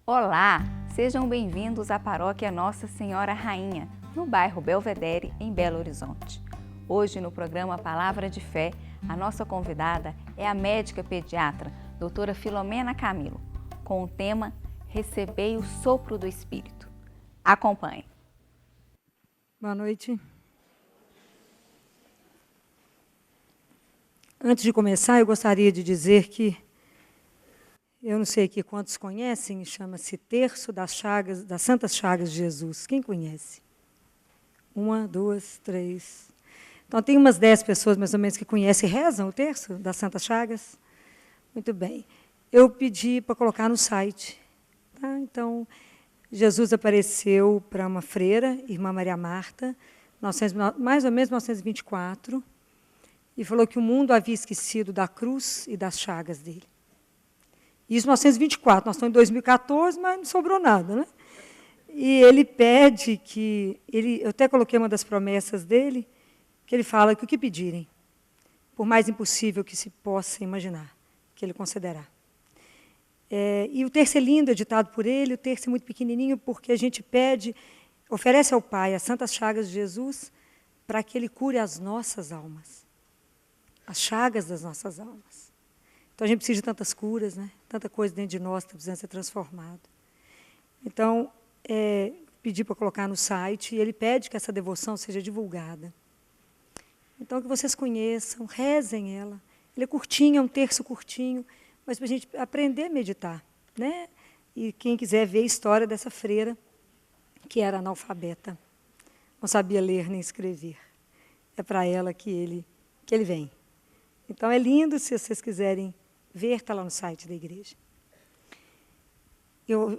Olá, sejam bem-vindos à Paróquia Nossa Senhora Rainha, no bairro Belvedere, em Belo Horizonte. Hoje, no programa Palavra de Fé, a nossa convidada é a médica pediatra, doutora Filomena Camilo, com o tema Recebei o Sopro do Espírito. Acompanhe. Boa noite. Antes de começar, eu gostaria de dizer que eu não sei aqui quantos conhecem, chama-se Terço das Santas Chagas de Jesus. Quem conhece? 1, 2, 3. Então, tem umas 10 pessoas, mais ou menos, que conhecem e rezam o Terço das Santas Chagas. Muito bem. Eu pedi para colocar no site. Tá? Então, Jesus apareceu para uma freira, irmã Maria Marta, mais ou menos 1924, e falou que o mundo havia esquecido da cruz e das chagas dele. Isso em 1924, nós estamos em 2014, mas não sobrou nada, né? E ele pede que, eu até coloquei uma das promessas dele, que ele fala que o que pedirem, por mais impossível que se possa imaginar, que ele concederá. E o terço é lindo, editado por ele, o terço é muito pequenininho, porque a gente oferece ao Pai as santas chagas de Jesus, para que ele cure as nossas almas, as chagas das nossas almas. Então, a gente precisa de tantas curas, né? Tanta coisa dentro de nós que está precisando ser transformado. Então, pedi para colocar no site, e ele pede que essa devoção seja divulgada. Então, que vocês conheçam, rezem ela. Ele é curtinho, é um terço curtinho, mas para a gente aprender a meditar, né? E quem quiser ver a história dessa freira, que era analfabeta, não sabia ler nem escrever. É para ela que ele vem. Então, é lindo, se vocês quiserem ver, está lá no site da igreja.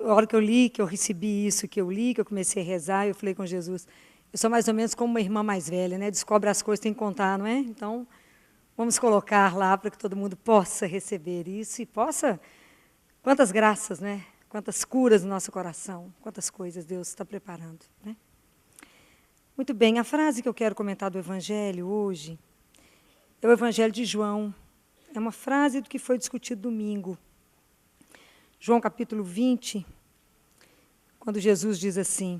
A hora que eu li, que eu recebi isso, que eu comecei a rezar, eu falei com Jesus, eu sou mais ou menos como uma irmã mais velha, né? Descobre as coisas, tem que contar, não é? Então, vamos colocar lá para que todo mundo possa receber isso e possa... Quantas graças, né? Quantas curas no nosso coração, quantas coisas Deus está preparando, né? Muito bem, a frase que eu quero comentar do Evangelho hoje é o Evangelho de João. É uma frase do que foi discutido domingo. João capítulo 20, quando Jesus diz assim,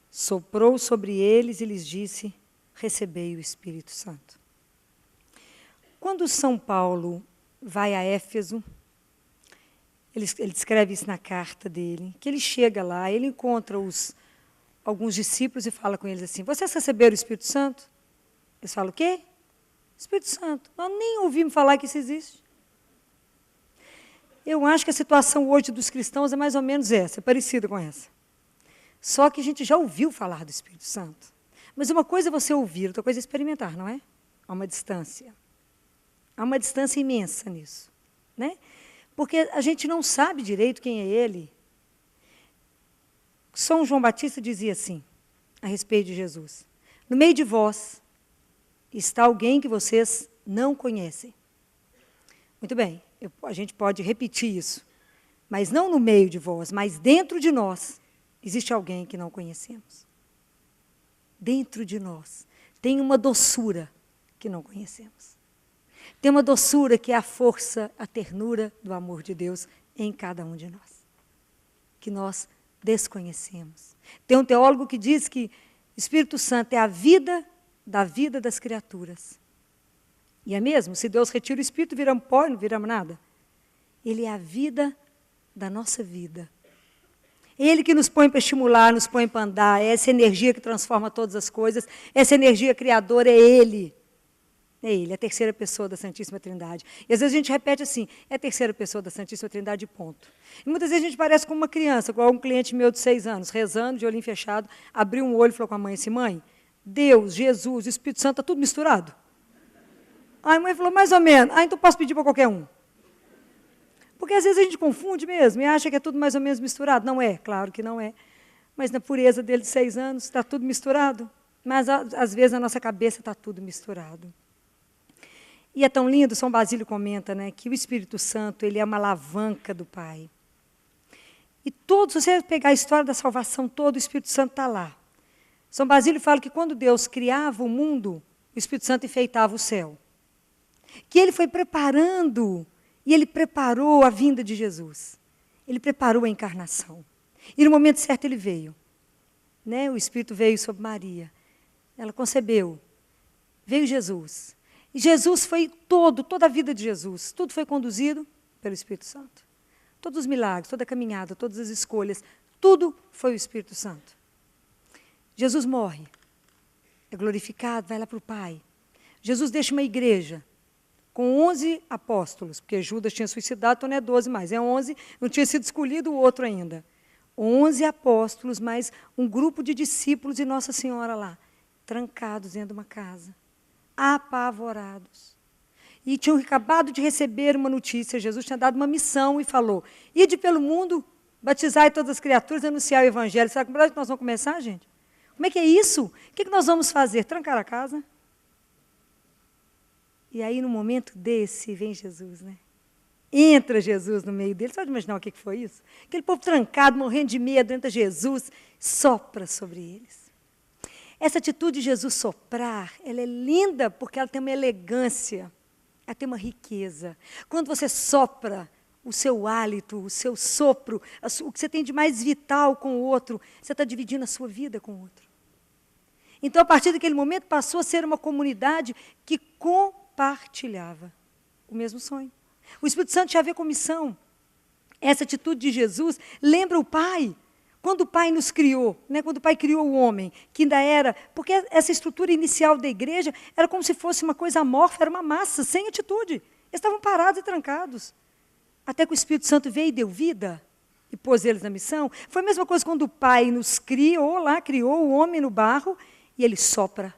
soprou sobre eles e lhes disse, recebei o Espírito Santo. Quando São Paulo vai a Éfeso, ele escreve isso na carta dele, que ele chega lá, ele encontra alguns discípulos e fala com eles assim, vocês receberam o Espírito Santo? Eles falam, o quê? Espírito Santo. Nós nem ouvimos falar que isso existe. Eu acho que a situação hoje dos cristãos é mais ou menos essa, é parecida com essa. Só que a gente já ouviu falar do Espírito Santo. Mas uma coisa é você ouvir, outra coisa é experimentar, não é? Há uma distância. Há uma distância imensa nisso, né? Porque a gente não sabe direito quem é ele. São João Batista dizia assim, a respeito de Jesus. No meio de vós está alguém que vocês não conhecem. Muito bem, a gente pode repetir isso. Mas não no meio de vós, mas dentro de nós existe alguém que não conhecemos. Dentro de nós tem uma doçura que não conhecemos. Tem uma doçura que é a força, a ternura do amor de Deus em cada um de nós. Que nós desconhecemos. Tem um teólogo que diz que o Espírito Santo é a vida da vida das criaturas. E é mesmo, se Deus retira o Espírito, viramos pó e não viramos nada. Ele é a vida da nossa vida. Ele que nos põe para estimular, nos põe para andar, é essa energia que transforma todas as coisas, essa energia criadora é Ele. É Ele, a terceira pessoa da Santíssima Trindade. E às vezes a gente repete assim, é a terceira pessoa da Santíssima Trindade, ponto. E muitas vezes a gente parece como uma criança, igual um cliente meu de 6 anos, rezando, de olhinho fechado, abriu um olho e falou com a mãe assim, mãe, Deus, Jesus, o Espírito Santo, está tudo misturado? Aí a mãe falou, mais ou menos. Então posso pedir para qualquer um. Porque às vezes a gente confunde mesmo e acha que é tudo mais ou menos misturado. Não é, claro que não é. Mas na pureza dele de 6 anos, está tudo misturado. Mas às vezes na nossa cabeça está tudo misturado. E é tão lindo, São Basílio comenta, né, que o Espírito Santo ele é uma alavanca do Pai. E se você pegar a história da salvação toda, o Espírito Santo está lá. São Basílio fala que quando Deus criava o mundo, o Espírito Santo enfeitava o céu. Que ele foi preparando, e ele preparou a vinda de Jesus. Ele preparou a encarnação. E no momento certo ele veio. Né? O Espírito veio sobre Maria. Ela concebeu. Veio Jesus. E Jesus foi toda a vida de Jesus, tudo foi conduzido pelo Espírito Santo. Todos os milagres, toda a caminhada, todas as escolhas, tudo foi o Espírito Santo. Jesus morre, é glorificado, vai lá para o Pai. Jesus deixa uma igreja com 11 apóstolos, porque Judas tinha suicidado, então não é 12 mais, é 11, não tinha sido escolhido o outro ainda. 11 apóstolos, mais um grupo de discípulos de Nossa Senhora lá, trancados dentro de uma casa, apavorados. E tinham acabado de receber uma notícia, Jesus tinha dado uma missão e falou, ide pelo mundo, batizai todas as criaturas, anunciar o Evangelho. Sabe como é que nós vamos começar, gente? Como é que é isso? O que nós vamos fazer? Trancar a casa? E aí, no momento desse, vem Jesus, né? Entra Jesus no meio deles. Você pode imaginar o que foi isso? Aquele povo trancado, morrendo de medo, entra Jesus, sopra sobre eles. Essa atitude de Jesus soprar, ela é linda porque ela tem uma elegância, ela tem uma riqueza. Quando você sopra o seu hálito, o seu sopro, o que você tem de mais vital com o outro, você está dividindo a sua vida com o outro. Então, a partir daquele momento, passou a ser uma comunidade que compartilhava o mesmo sonho. O Espírito Santo tinha a ver com missão. Essa atitude de Jesus lembra o Pai. Quando o Pai nos criou, né, quando o Pai criou o homem, que ainda era... Porque essa estrutura inicial da igreja era como se fosse uma coisa amorfa, era uma massa, sem atitude. Eles estavam parados e trancados. Até que o Espírito Santo veio e deu vida e pôs eles na missão. Foi a mesma coisa quando o Pai nos criou lá, criou o homem no barro, e ele sopra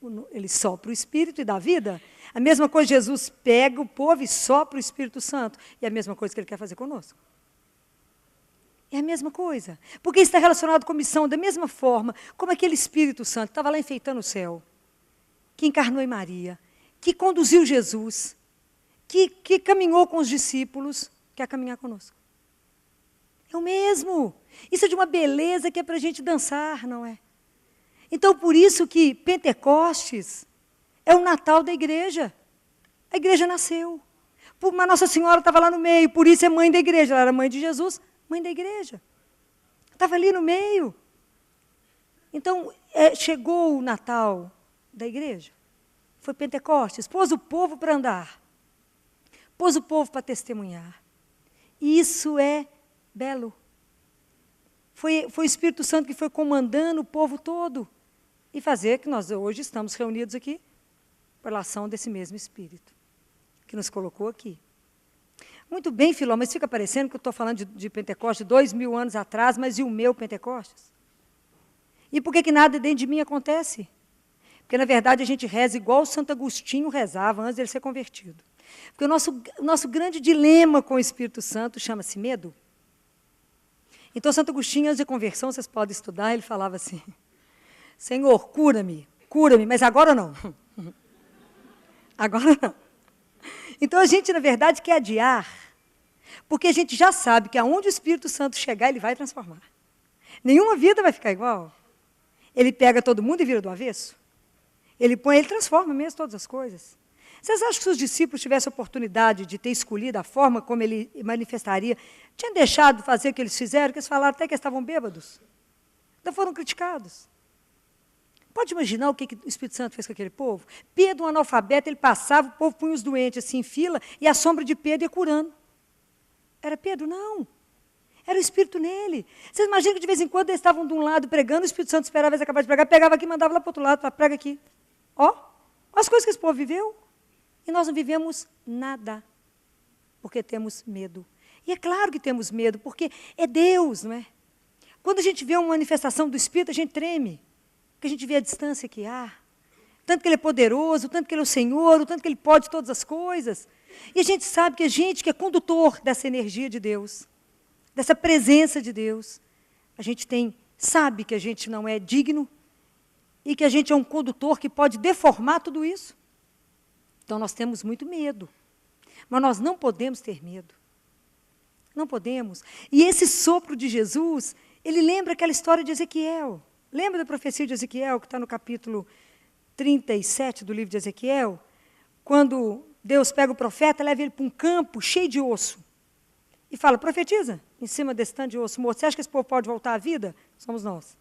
o Espírito e dá vida. A mesma coisa, Jesus pega o povo e sopra o Espírito Santo. E é a mesma coisa que ele quer fazer conosco. É a mesma coisa. Porque isso está relacionado com a missão, da mesma forma como aquele Espírito Santo que estava lá enfeitando o céu, que encarnou em Maria, que conduziu Jesus, que caminhou com os discípulos, quer caminhar conosco. É o mesmo. Isso é de uma beleza que é para a gente dançar, não é? Então, por isso que Pentecostes é o Natal da igreja. A igreja nasceu. Mas Nossa Senhora estava lá no meio, por isso é mãe da igreja. Ela era mãe de Jesus, mãe da igreja. Estava ali no meio. Então, chegou o Natal da igreja. Foi Pentecostes, pôs o povo para andar. Pôs o povo para testemunhar. E isso é belo. Foi o Espírito Santo que foi comandando o povo todo. E fazer que nós hoje estamos reunidos aqui pela ação desse mesmo Espírito, que nos colocou aqui. Muito bem, Filó, mas fica parecendo que eu estou falando de Pentecostes 2000 anos atrás, mas e o meu Pentecostes? E por que nada dentro de mim acontece? Porque, na verdade, a gente reza igual o Santo Agostinho rezava antes de ele ser convertido. Porque o nosso grande dilema com o Espírito Santo chama-se medo. Então, Santo Agostinho, antes de conversão, vocês podem estudar, ele falava assim, Senhor, cura-me, mas agora não. Agora não. Então, a gente, na verdade, quer adiar, porque a gente já sabe que aonde o Espírito Santo chegar, ele vai transformar. Nenhuma vida vai ficar igual. Ele pega todo mundo e vira do avesso. Ele transforma mesmo todas as coisas. Vocês acham que se os discípulos tivessem a oportunidade de ter escolhido a forma como ele manifestaria, tinham deixado de fazer o que eles fizeram, que eles falaram até que eles estavam bêbados? Ainda foram criticados. Pode imaginar o que o Espírito Santo fez com aquele povo? Pedro, um analfabeto, ele passava, o povo punha os doentes assim em fila, e a sombra de Pedro ia curando. Era Pedro? Não. Era o Espírito nele. Vocês imaginam que de vez em quando eles estavam de um lado pregando, o Espírito Santo esperava eles acabar de pregar, pegava aqui e mandava lá para o outro lado, prega aqui. Ó, as coisas que esse povo viveu. E nós não vivemos nada, porque temos medo. E é claro que temos medo, porque é Deus, não é? Quando a gente vê uma manifestação do Espírito, a gente treme, porque a gente vê a distância que há. Tanto que Ele é poderoso, tanto que Ele é o Senhor, o tanto que Ele pode todas as coisas. E a gente sabe que a gente que é condutor dessa energia de Deus, dessa presença de Deus, a gente sabe que a gente não é digno e que a gente é um condutor que pode deformar tudo isso. Então, nós temos muito medo. Mas nós não podemos ter medo. Não podemos. E esse sopro de Jesus, ele lembra aquela história de Ezequiel. Lembra da profecia de Ezequiel, que está no capítulo 37 do livro de Ezequiel? Quando Deus pega o profeta, leva ele para um campo cheio de osso. e fala, profetiza, em cima desse tanto de osso morto. Você acha que esse povo pode voltar à vida? Somos nós.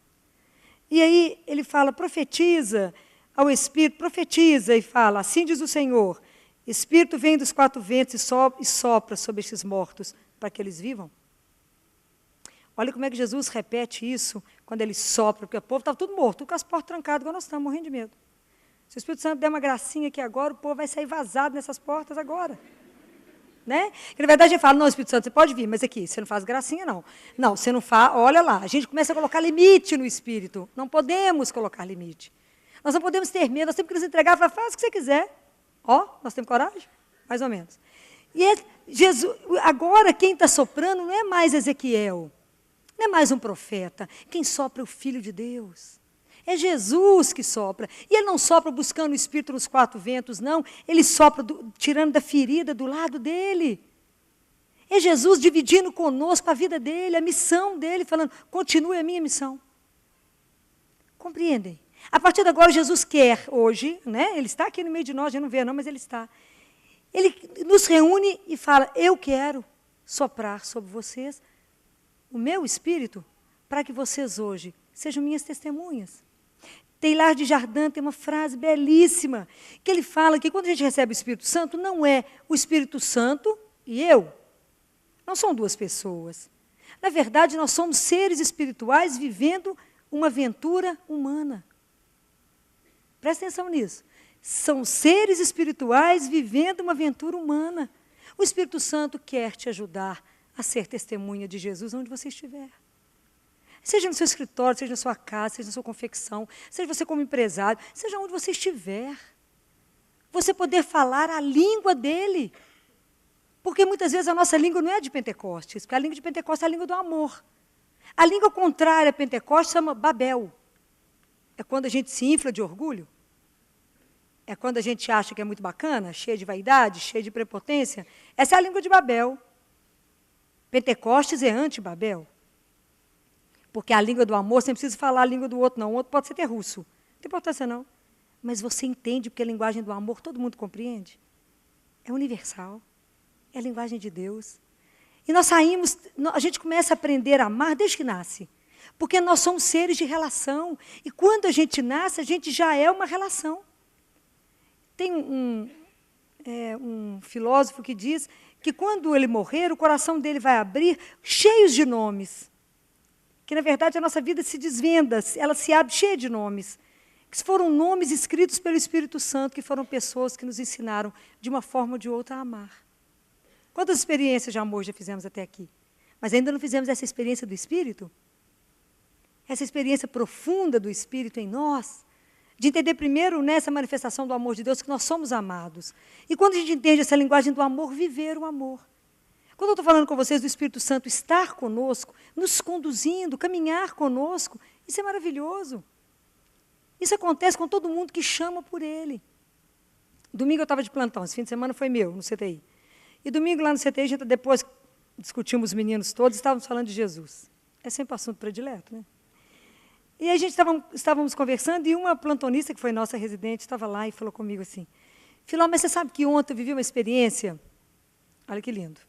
E aí ele fala, profetiza ao Espírito, profetiza e fala, assim diz o Senhor, Espírito vem dos quatro ventos e sopra sobre estes mortos, para que eles vivam. Olha como é que Jesus repete isso quando ele sopra, porque o povo estava tudo morto, tudo com as portas trancadas, igual nós estamos, morrendo de medo. Se o Espírito Santo der uma gracinha aqui agora, o povo vai sair vazado nessas portas agora. Né? E, na verdade, ele fala, não, Espírito Santo, você pode vir, mas aqui, você não faz gracinha, não. Não, você não faz, olha lá, a gente começa a colocar limite no Espírito. Não podemos colocar limite. Nós não podemos ter medo, nós temos que nos entregar e falar, faz o que você quiser. Ó, nós temos coragem? Mais ou menos. E Jesus, agora quem está soprando não é mais Ezequiel, não é mais um profeta. Quem sopra é o Filho de Deus. É Jesus que sopra. E ele não sopra buscando o Espírito nos quatro ventos, não. Ele sopra tirando da ferida do lado dele. É Jesus dividindo conosco a vida dele, a missão dele, falando, continue a minha missão. Compreendem? A partir de agora, Jesus quer hoje, né? Ele está aqui no meio de nós, a gente não vê não, mas ele está. Ele nos reúne e fala, eu quero soprar sobre vocês o meu Espírito, para que vocês hoje sejam minhas testemunhas. Teilhard de Chardin tem uma frase belíssima, que ele fala que quando a gente recebe o Espírito Santo, não é o Espírito Santo e eu. Não são duas pessoas. Na verdade, nós somos seres espirituais vivendo uma aventura humana. Presta atenção nisso. São seres espirituais vivendo uma aventura humana. O Espírito Santo quer te ajudar a ser testemunha de Jesus onde você estiver. Seja no seu escritório, seja na sua casa, seja na sua confecção, seja você como empresário, seja onde você estiver. Você poder falar a língua dele. Porque muitas vezes a nossa língua não é de Pentecostes, porque a língua de Pentecostes é a língua do amor. A língua contrária a Pentecostes chama Babel. É quando a gente se infla de orgulho. É quando a gente acha que é muito bacana, cheia de vaidade, cheia de prepotência. Essa é a língua de Babel. Pentecostes é anti-Babel. Porque a língua do amor, você não precisa falar a língua do outro, não. O outro pode ser até russo. Não tem importância, não. Mas você entende, porque a linguagem do amor todo mundo compreende. É universal. É a linguagem de Deus. E nós saímos, a gente começa a aprender a amar desde que nasce. Porque nós somos seres de relação. E quando a gente nasce, a gente já é uma relação. Tem um filósofo que diz que quando ele morrer, o coração dele vai abrir cheios de nomes. Que, na verdade, a nossa vida se desvenda, ela se abre cheia de nomes. Que foram nomes escritos pelo Espírito Santo, que foram pessoas que nos ensinaram, de uma forma ou de outra, a amar. Quantas experiências de amor já fizemos até aqui? Mas ainda não fizemos essa experiência do Espírito? Essa experiência profunda do Espírito em nós, de entender primeiro nessa manifestação do amor de Deus que nós somos amados. E quando a gente entende essa linguagem do amor, viver o amor. Quando eu estou falando com vocês do Espírito Santo estar conosco, nos conduzindo, caminhar conosco, isso é maravilhoso. Isso acontece com todo mundo que chama por ele. Domingo eu estava de plantão, esse fim de semana foi meu, no CTI. E domingo lá no CTI, a gente depois discutimos os meninos todos, estávamos falando de Jesus. É sempre assunto predileto, né? E a gente estávamos conversando e uma plantonista, que foi nossa residente, estava lá e falou comigo assim, Filó, mas você sabe que ontem eu vivi uma experiência, olha que lindo,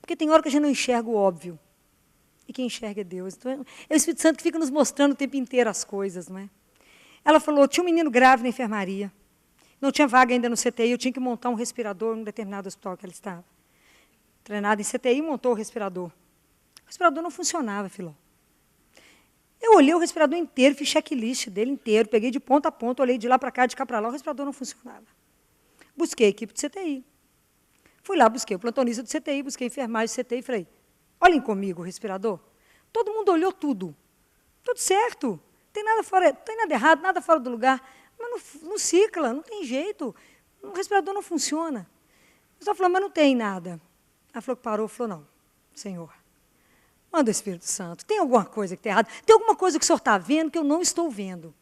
porque tem hora que a gente não enxerga o óbvio, e quem enxerga é Deus. Então, é o Espírito Santo que fica nos mostrando o tempo inteiro as coisas, não é? Ela falou, tinha um menino grave na enfermaria, não tinha vaga ainda no CTI, eu tinha que montar um respirador em um determinado hospital que ela estava. Treinada em CTI, montou o respirador. O respirador não funcionava, Filó. Eu olhei o respirador inteiro, fiz checklist dele inteiro, peguei de ponta a ponta, olhei de lá para cá, de cá para lá, o respirador não funcionava. Busquei a equipe do CTI. Fui lá, busquei o plantonista do CTI, busquei a enfermagem do CTI e falei, olhem comigo o respirador. Todo mundo olhou tudo. Tudo certo. Tem nada fora, tem nada errado, nada fora do lugar. Mas não cicla, não tem jeito. O respirador não funciona. Eu só falou, mas não tem nada. Ela falou que parou, falou, não, Senhor. Manda o Espírito Santo. Tem alguma coisa que está errada? Tem alguma coisa que o Senhor está vendo que eu não estou vendo?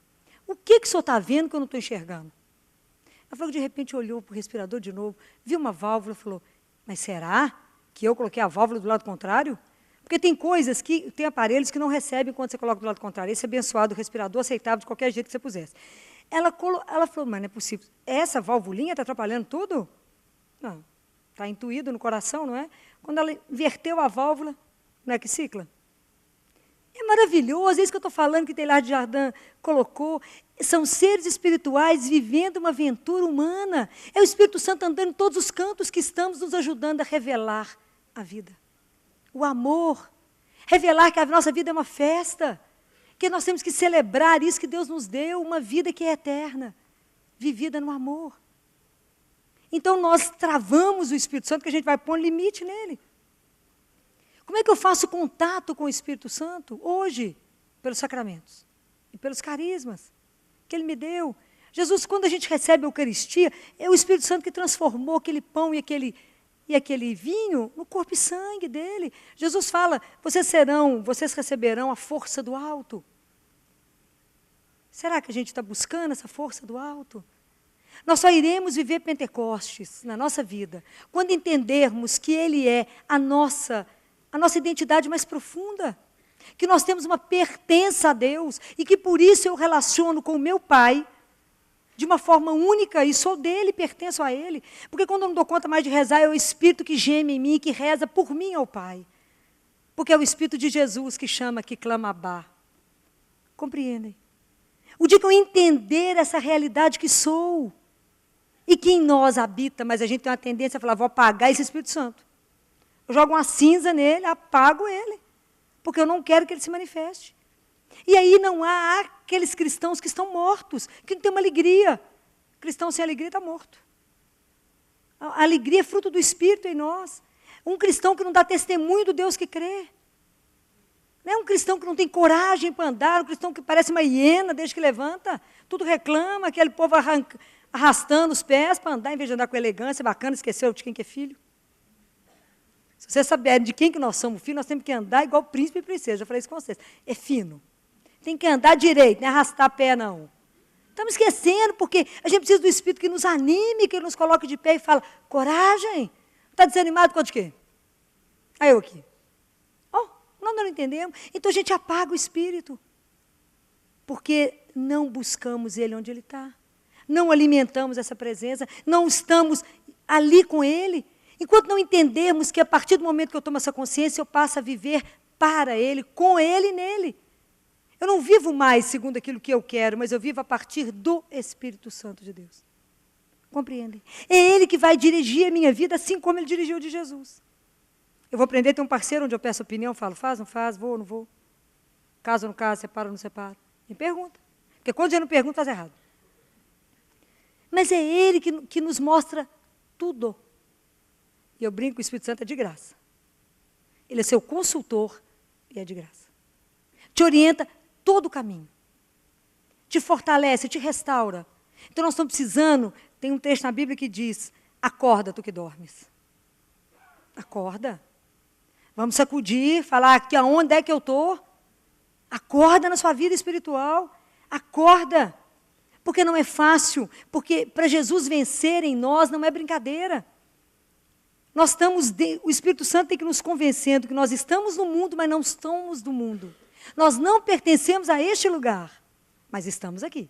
O que o Senhor está vendo que eu não estou enxergando? Ela falou que, de repente, olhou para o respirador de novo, viu uma válvula e falou, mas será que eu coloquei a válvula do lado contrário? Porque tem coisas tem aparelhos que não recebem quando você coloca do lado contrário. Esse abençoado respirador aceitava de qualquer jeito que você pusesse. Ela falou, mas não é possível. Essa valvulinha está atrapalhando tudo? Não. está intuído no coração, não é? Quando ela inverteu a válvula, não é que cicla? É maravilhoso, é isso que eu estou falando, que Teilhard de Chardin colocou. São seres espirituais vivendo uma aventura humana. É o Espírito Santo andando em todos os cantos que estamos, nos ajudando a revelar a vida. O amor. Revelar que a nossa vida é uma festa. Que nós temos que celebrar isso que Deus nos deu, uma vida que é eterna, vivida no amor. Então nós travamos o Espírito Santo, que a gente vai pôr um limite nele. Como é que eu faço contato com o Espírito Santo? Hoje, pelos sacramentos e pelos carismas que Ele me deu. Jesus, quando a gente recebe a Eucaristia, é o Espírito Santo que transformou aquele pão e aquele vinho no corpo e sangue dele. Jesus fala, vocês receberão a força do alto. Será que a gente está buscando essa força do alto? Nós só iremos viver Pentecostes na nossa vida quando entendermos que Ele é a nossa identidade mais profunda, que nós temos uma pertença a Deus e que por isso eu relaciono com o meu Pai de uma forma única e sou dele, pertenço a Ele. Porque quando eu não dou conta mais de rezar, é o Espírito que geme em mim, que reza por mim ao Pai. Porque é o Espírito de Jesus que chama, que clama Abá. Compreendem? O dia que eu entender essa realidade que sou e que em nós habita, mas a gente tem uma tendência a falar, vou apagar esse Espírito Santo. Eu jogo uma cinza nele, apago ele, porque eu não quero que ele se manifeste. E aí não há aqueles cristãos que estão mortos, que não têm uma alegria. Cristão sem alegria está morto. A alegria é fruto do Espírito em nós. Um cristão que não dá testemunho do Deus que crê. Não é um cristão que não tem coragem para andar, um cristão que parece uma hiena desde que levanta, tudo reclama, aquele povo arrastando os pés para andar, em vez de andar com elegância, bacana, esqueceu de quem que é filho. Se vocês saberem de quem que nós somos filhos, nós temos que andar igual príncipe e princesa. Já falei isso com vocês. É fino. Tem que andar direito, não é arrastar pé, não. Estamos esquecendo, porque a gente precisa do Espírito que nos anime, que nos coloque de pé e fala, coragem. Está desanimado com de quê? Aí eu aqui. Nós não entendemos. Então a gente apaga o Espírito. Porque não buscamos Ele onde Ele está. Não alimentamos essa presença. Não estamos ali com Ele. Enquanto não entendermos que a partir do momento que eu tomo essa consciência, eu passo a viver para Ele, com Ele e nele. Eu não vivo mais segundo aquilo que eu quero, mas eu vivo a partir do Espírito Santo de Deus. Compreendem? É Ele que vai dirigir a minha vida, assim como Ele dirigiu o de Jesus. Eu vou aprender a ter um parceiro onde eu peço opinião, falo, faz, não faz, vou, não vou. Caso ou não caso, separo ou não separo. Me pergunta. Porque quando eu não pergunto, faz errado. Mas é Ele que nos mostra tudo. E eu brinco que o Espírito Santo é de graça. Ele é seu consultor e é de graça. Te orienta todo o caminho. Te fortalece, te restaura. Então nós estamos precisando, tem um texto na Bíblia que diz, acorda tu que dormes. Acorda. Vamos sacudir, falar aqui aonde é que eu estou. Acorda na sua vida espiritual. Acorda. Porque não é fácil. Porque para Jesus vencer em nós não é brincadeira. O Espírito Santo tem que nos convencendo que nós estamos no mundo, mas não somos do mundo. Nós não pertencemos a este lugar, mas estamos aqui.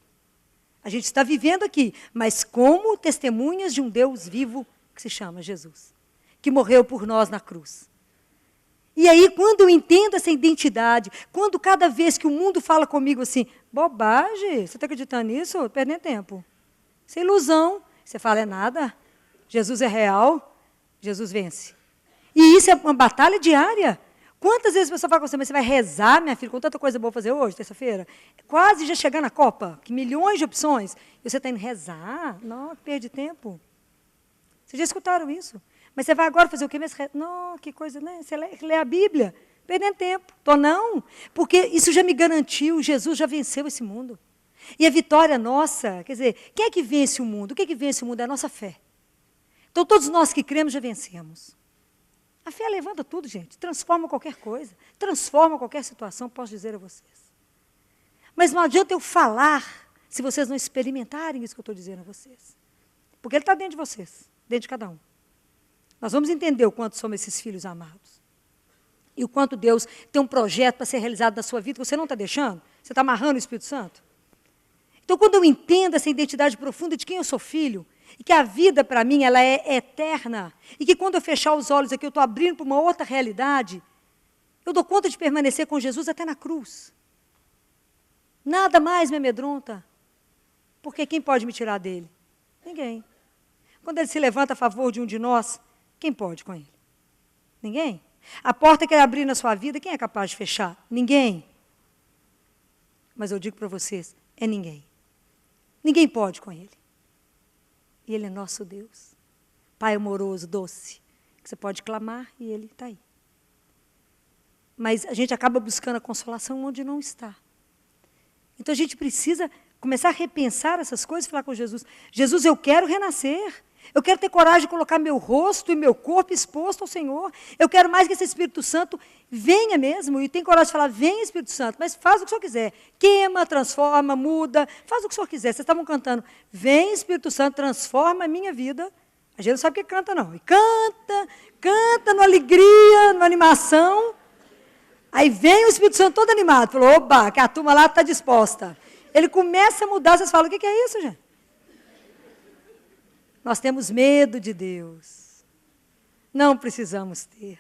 A gente está vivendo aqui, mas como testemunhas de um Deus vivo que se chama Jesus, que morreu por nós na cruz. E aí, quando eu entendo essa identidade, quando cada vez que o mundo fala comigo assim, bobagem, você está acreditando nisso? Perdendo tempo. Isso é ilusão. Você fala, é nada. Jesus é real. Jesus vence. E isso é uma batalha diária. Quantas vezes a pessoa fala com você, mas você vai rezar, minha filha, com tanta coisa boa fazer hoje, terça-feira? Quase já chegar na Copa, que milhões de opções. E você está indo rezar? Não, perde tempo. Vocês já escutaram isso? Mas você vai agora fazer o quê? Não, que coisa, né? Você lê a Bíblia, perdendo tempo. Não, porque isso já me garantiu, Jesus já venceu esse mundo. E a vitória nossa, quer dizer, quem é que vence o mundo? O que é que vence o mundo? É a nossa fé. Então, todos nós que cremos já vencemos. A fé levanta tudo, gente. Transforma qualquer coisa. Transforma qualquer situação, posso dizer a vocês. Mas não adianta eu falar se vocês não experimentarem isso que eu estou dizendo a vocês. Porque Ele está dentro de vocês, dentro de cada um. Nós vamos entender o quanto somos esses filhos amados. E o quanto Deus tem um projeto para ser realizado na sua vida que você não está deixando. Você está amarrando o Espírito Santo. Então, quando eu entendo essa identidade profunda de quem eu sou filho, E que a vida, para mim, ela é eterna. E que quando eu fechar os olhos aqui, eu estou abrindo para uma outra realidade. Eu dou conta de permanecer com Jesus até na cruz. Nada mais me amedronta. Porque quem pode me tirar dele? Ninguém. Quando ele se levanta a favor de um de nós, quem pode com ele? Ninguém. A porta que ele abrir na sua vida, quem é capaz de fechar? Ninguém. Mas eu digo para vocês, é ninguém. Ninguém pode com ele. E ele é nosso Deus. Pai amoroso, doce, que você pode clamar e ele está aí. Mas a gente acaba buscando a consolação onde não está. Então a gente precisa começar a repensar essas coisas e falar com Jesus. Jesus, eu quero renascer. Eu quero ter coragem de colocar meu rosto e meu corpo exposto ao Senhor. Eu quero mais que esse Espírito Santo venha mesmo. E tem coragem de falar, vem Espírito Santo, mas faz o que o Senhor quiser. Queima, transforma, muda, faz o que o Senhor quiser. Vocês estavam cantando, vem Espírito Santo, transforma a minha vida. A gente não sabe o que canta não. E canta numa alegria, numa animação. Aí vem o Espírito Santo todo animado. Falou, oba, que a turma lá está disposta. Ele começa a mudar, vocês falam, o que é isso, gente? Nós temos medo de Deus. Não precisamos ter.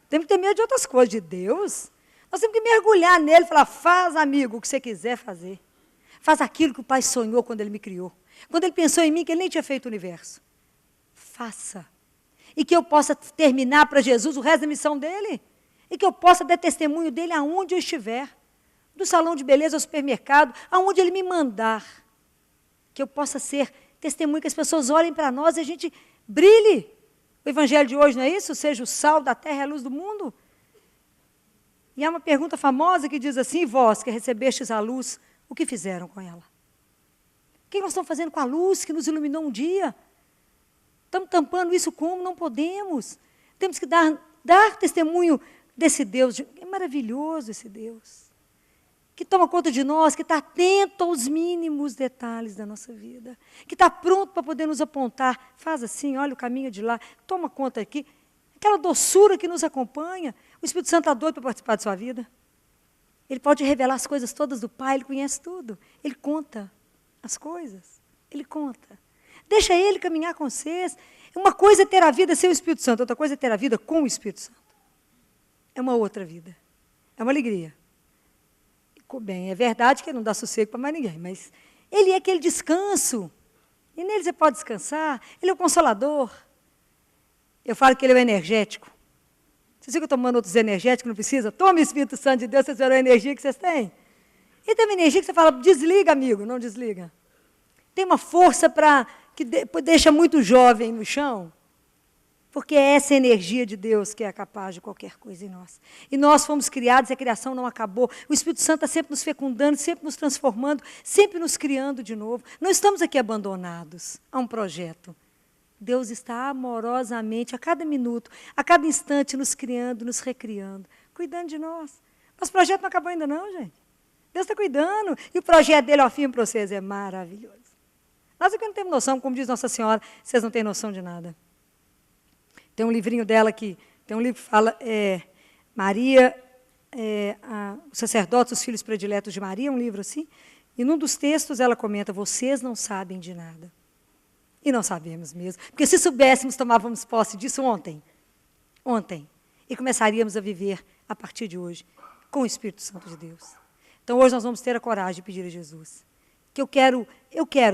Temos que ter medo de outras coisas. De Deus, nós temos que mergulhar nele e falar, faz, amigo, o que você quiser fazer. Faz aquilo que o Pai sonhou quando ele me criou. Quando ele pensou em mim, que ele nem tinha feito o universo. Faça. E que eu possa terminar para Jesus o resto da missão dele. E que eu possa dar testemunho dele aonde eu estiver. Do salão de beleza ao supermercado, aonde ele me mandar. Que eu possa ser testemunho, que as pessoas olhem para nós e a gente brilhe. O evangelho de hoje não é isso? Seja o sal da terra e a luz do mundo. E há uma pergunta famosa que diz assim, vós que recebestes a luz, o que fizeram com ela? O que nós estamos fazendo com a luz que nos iluminou um dia? Estamos tampando isso como? Não podemos. Temos que dar testemunho desse Deus. É maravilhoso esse Deus. Que toma conta de nós, que está atento aos mínimos detalhes da nossa vida, que está pronto para poder nos apontar, faz assim, olha o caminho de lá, toma conta aqui, aquela doçura que nos acompanha. O Espírito Santo está doido para participar da sua vida. Ele pode revelar as coisas todas do Pai, ele conhece tudo, ele conta as coisas, ele conta. Deixa ele caminhar com vocês. Uma coisa é ter a vida sem o Espírito Santo, outra coisa é ter a vida com o Espírito Santo. É uma outra vida, é uma alegria. Bem, é verdade que ele não dá sossego para mais ninguém, mas ele é aquele descanso. E nele você pode descansar. Ele é o consolador. Eu falo que ele é o energético. Vocês ficam tomando outros energéticos, não precisa? Tome o Espírito Santo de Deus, vocês verão a energia que vocês têm. E tem uma energia que você fala, desliga, amigo, não desliga. Tem uma força que deixa muito jovem no chão. Porque é essa energia de Deus que é capaz de qualquer coisa em nós. E nós fomos criados e a criação não acabou. O Espírito Santo está sempre nos fecundando, sempre nos transformando, sempre nos criando de novo. Não estamos aqui abandonados a um projeto. Deus está amorosamente, a cada minuto, a cada instante, nos criando, nos recriando, cuidando de nós. Nosso projeto não acabou ainda não, gente. Deus está cuidando. E o projeto dele, ao fim, para vocês, é maravilhoso. Nós aqui não temos noção, como diz Nossa Senhora, vocês não têm noção de nada. Tem um livrinho dela que tem um livro que fala Maria, os sacerdotes, os filhos prediletos de Maria, um livro assim. E num dos textos ela comenta, vocês não sabem de nada. E não sabemos mesmo. Porque se soubéssemos, tomávamos posse disso ontem. Ontem. E começaríamos a viver a partir de hoje com o Espírito Santo de Deus. Então hoje nós vamos ter a coragem de pedir a Jesus. Que eu quero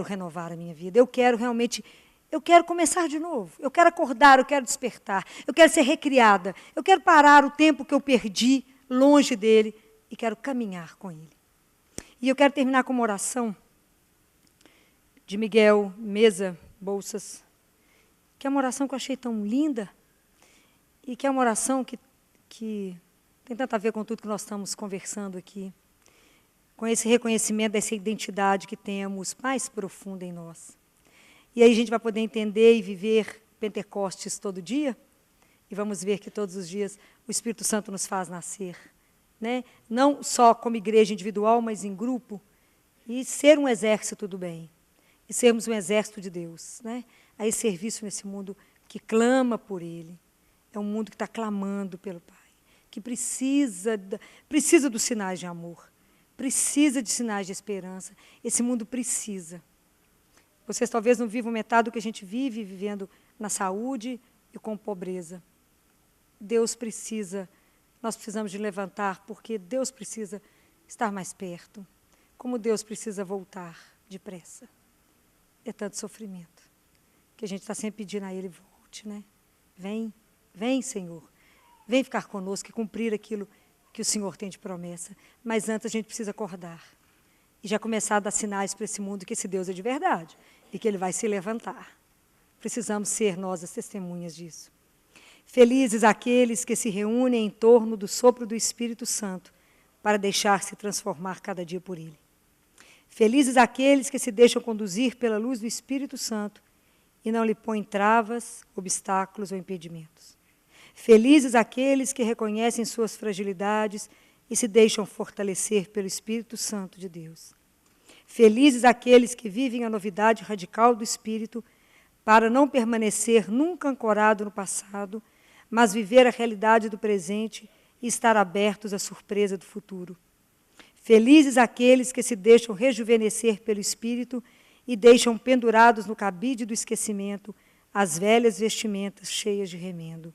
renovar a minha vida. Eu quero começar de novo, eu quero acordar, eu quero despertar, eu quero ser recriada, eu quero parar o tempo que eu perdi longe dele e quero caminhar com ele. E eu quero terminar com uma oração de Miguel Mesa Bolsas, que é uma oração que eu achei tão linda e que é uma oração que tem tanto a ver com tudo que nós estamos conversando aqui, com esse reconhecimento dessa identidade que temos mais profunda em nós. E aí a gente vai poder entender e viver Pentecostes todo dia, e vamos ver que todos os dias o Espírito Santo nos faz nascer, né? Não só como igreja individual, mas em grupo, e ser um exército do bem, e sermos um exército de Deus, né? Aí serviço nesse mundo que clama por Ele, é um mundo que está clamando pelo Pai, que precisa dos sinais de amor, precisa de sinais de esperança, esse mundo precisa. Vocês talvez não vivam metade do que a gente vive, vivendo na saúde e com pobreza. Nós precisamos de levantar, porque Deus precisa estar mais perto. Como Deus precisa voltar depressa. É tanto sofrimento, que a gente está sempre pedindo a Ele, volte, né? Vem, Senhor. Vem ficar conosco e cumprir aquilo que o Senhor tem de promessa. Mas antes a gente precisa acordar. E já começar a dar sinais para esse mundo que esse Deus é de verdade. E que Ele vai se levantar. Precisamos ser nós as testemunhas disso. Felizes aqueles que se reúnem em torno do sopro do Espírito Santo para deixar-se transformar cada dia por Ele. Felizes aqueles que se deixam conduzir pela luz do Espírito Santo e não lhe põem travas, obstáculos ou impedimentos. Felizes aqueles que reconhecem suas fragilidades e se deixam fortalecer pelo Espírito Santo de Deus. Felizes aqueles que vivem a novidade radical do Espírito para não permanecer nunca ancorado no passado, mas viver a realidade do presente e estar abertos à surpresa do futuro. Felizes aqueles que se deixam rejuvenescer pelo Espírito e deixam pendurados no cabide do esquecimento as velhas vestimentas cheias de remendo.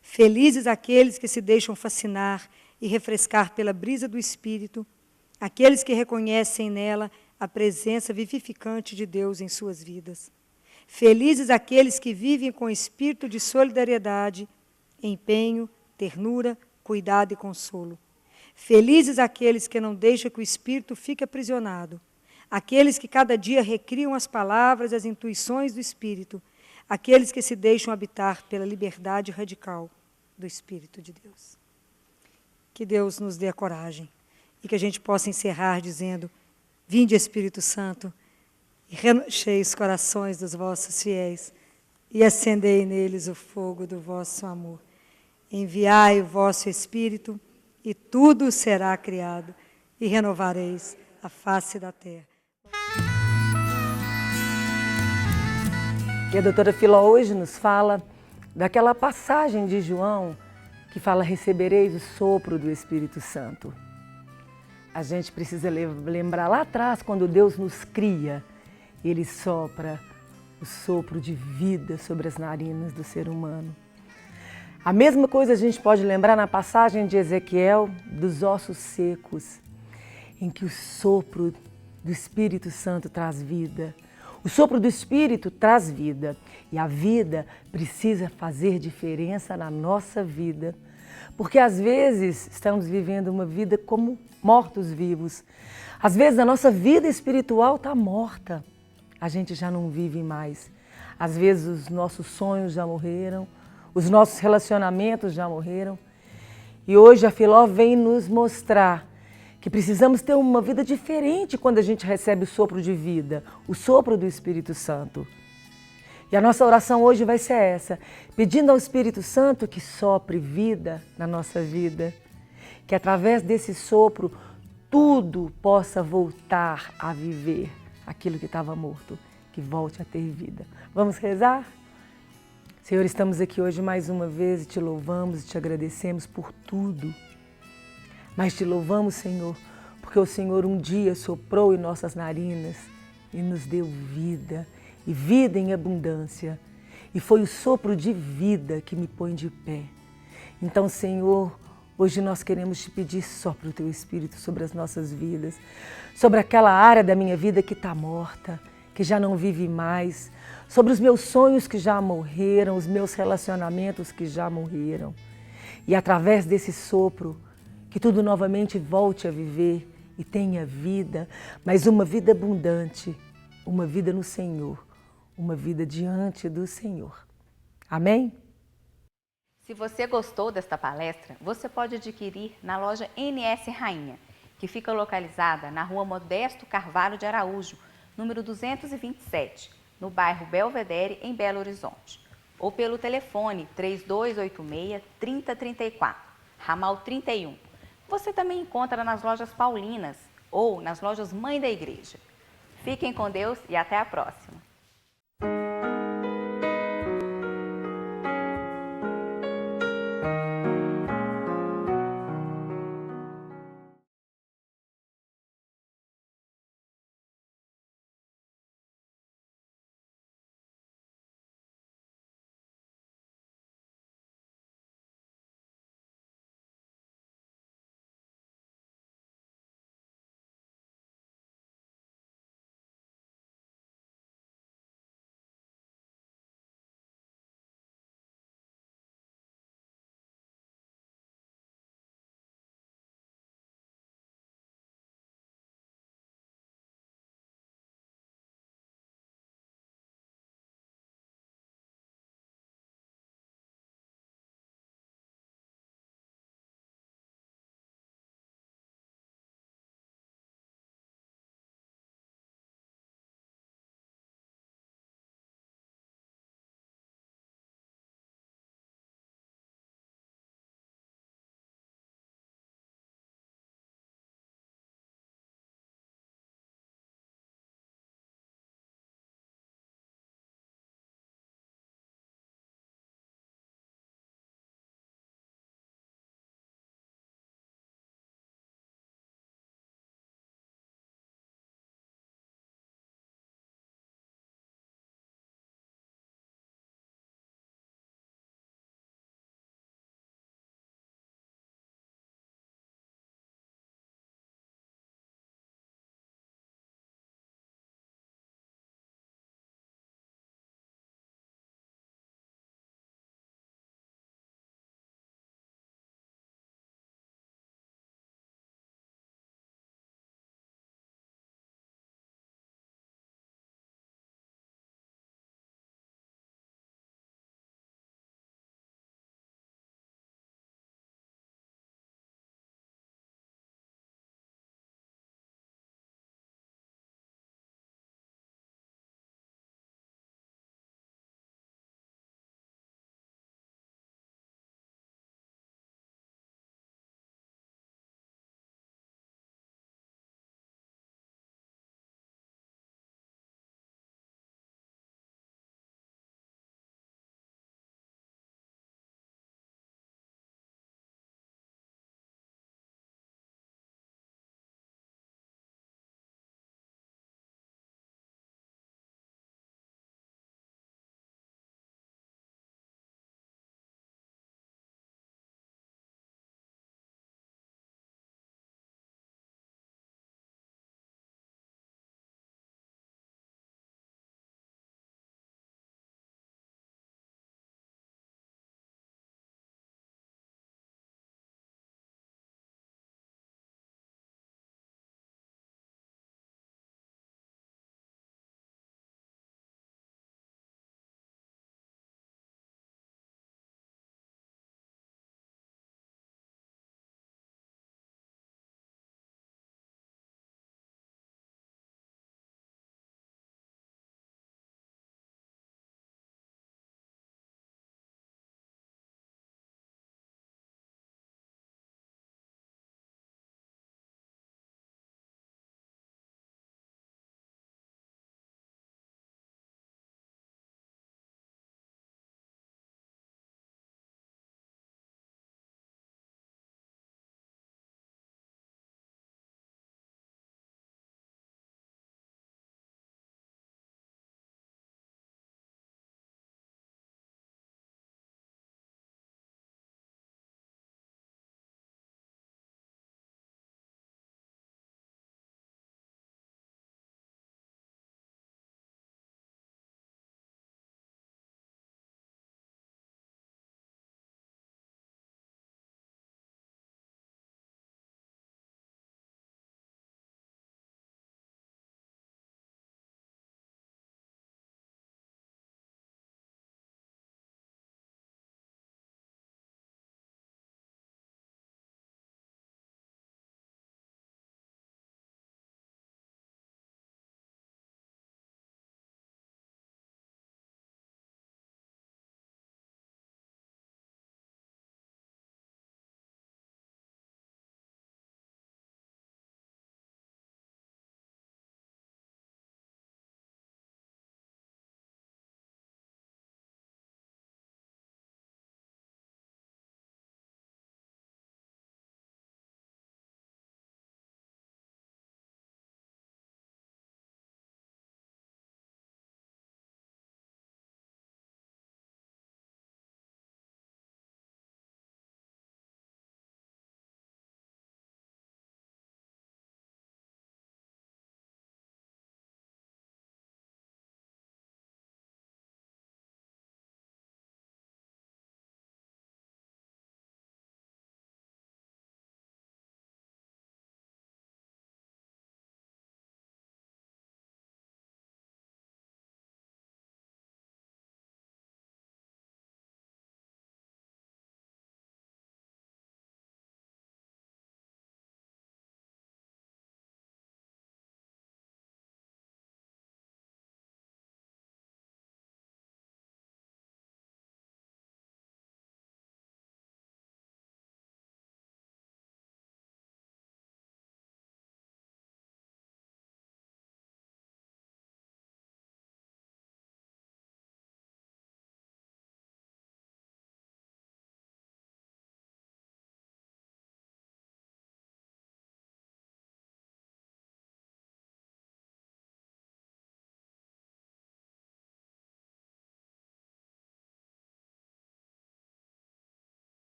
Felizes aqueles que se deixam fascinar e refrescar pela brisa do Espírito, aqueles que reconhecem nela a presença vivificante de Deus em suas vidas. Felizes aqueles que vivem com espírito de solidariedade, empenho, ternura, cuidado e consolo. Felizes aqueles que não deixam que o espírito fique aprisionado, aqueles que cada dia recriam as palavras e as intuições do Espírito, aqueles que se deixam habitar pela liberdade radical do Espírito de Deus. Que Deus nos dê a coragem e que a gente possa encerrar dizendo: vinde, Espírito Santo, e reenchei os corações dos vossos fiéis e acendei neles o fogo do vosso amor. Enviai o vosso Espírito e tudo será criado, e renovareis a face da terra. E a doutora Filó hoje nos fala daquela passagem de João que fala: recebereis o sopro do Espírito Santo. A gente precisa lembrar lá atrás, quando Deus nos cria, Ele sopra o sopro de vida sobre as narinas do ser humano. A mesma coisa a gente pode lembrar na passagem de Ezequiel, dos ossos secos, em que o sopro do Espírito Santo traz vida. O sopro do Espírito traz vida, e a vida precisa fazer diferença na nossa vida, porque às vezes estamos vivendo uma vida como mortos-vivos. Às vezes a nossa vida espiritual está morta, a gente já não vive mais. Às vezes os nossos sonhos já morreram, os nossos relacionamentos já morreram. E hoje a Filó vem nos mostrar que precisamos ter uma vida diferente quando a gente recebe o sopro de vida, o sopro do Espírito Santo. E a nossa oração hoje vai ser essa, pedindo ao Espírito Santo que sopre vida na nossa vida, que através desse sopro tudo possa voltar a viver aquilo que estava morto, que volte a ter vida. Vamos rezar? Senhor, estamos aqui hoje mais uma vez e te louvamos e te agradecemos por tudo. Mas te louvamos, Senhor, porque o Senhor um dia soprou em nossas narinas e nos deu vida, e vida em abundância. E foi o sopro de vida que me põe de pé. Então, Senhor, hoje nós queremos te pedir: sopra o teu Espírito sobre as nossas vidas, sobre aquela área da minha vida que está morta, que já não vive mais, sobre os meus sonhos que já morreram, os meus relacionamentos que já morreram. E através desse sopro, que tudo novamente volte a viver e tenha vida, mas uma vida abundante, uma vida no Senhor, uma vida diante do Senhor. Amém? Se você gostou desta palestra, você pode adquirir na loja NS Rainha, que fica localizada na Rua Modesto Carvalho de Araújo, número 227, no bairro Belvedere, em Belo Horizonte, ou pelo telefone 3286-3034, ramal 31. Você também encontra nas lojas Paulinas ou nas lojas Mãe da Igreja. Fiquem com Deus e até a próxima!